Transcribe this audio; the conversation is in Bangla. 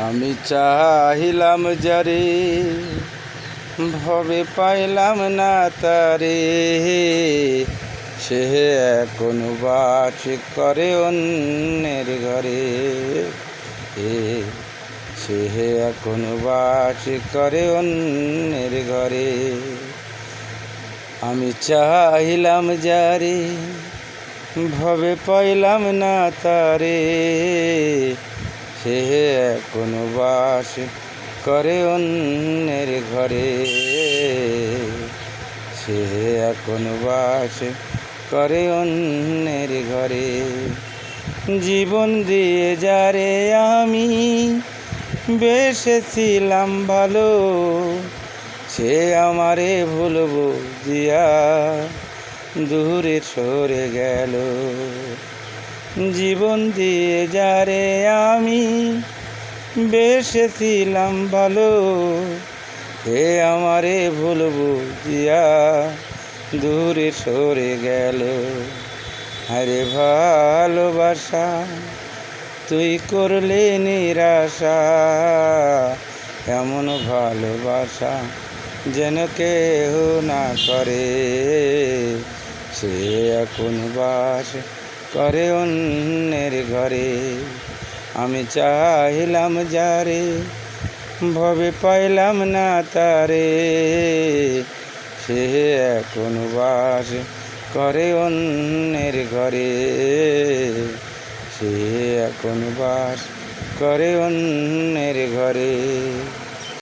আমি চাহিলাম যারে, ভবে পাইলাম না তারে। সে এখন বাস করে অন্যের ঘরে। সে এখন বাস করে অন্যের ঘরে। আমি চাহিলাম যারে, ভবে পাইলাম না তারে। সে এখন বাস করে অন্যের ঘরে। সে এখন বাস করে অন্যের ঘরে। জীবন দিয়ে যারে আমি বেসেছিলাম ভালো, সে আমারে ভুলবো দিয়া দূরে সরে গেল। জীবন দিয়ে যারে আমি বেসেছিলাম ভালো, সে আমারে ভুলবো দিয়া দূরে সরে গেল। আরে ভালোবাসা তুই করলে নিরাশা, এমন ভালোবাসা যেন কেহ না করে। সে এখন বাস করে অন্যের ঘরে। আমি চাহিলাম যারে, ভবে পাইলাম না তারে। সে এখন বাস করে অন্যের ঘরে। সে এখন বাস করে অন্যের ঘরে।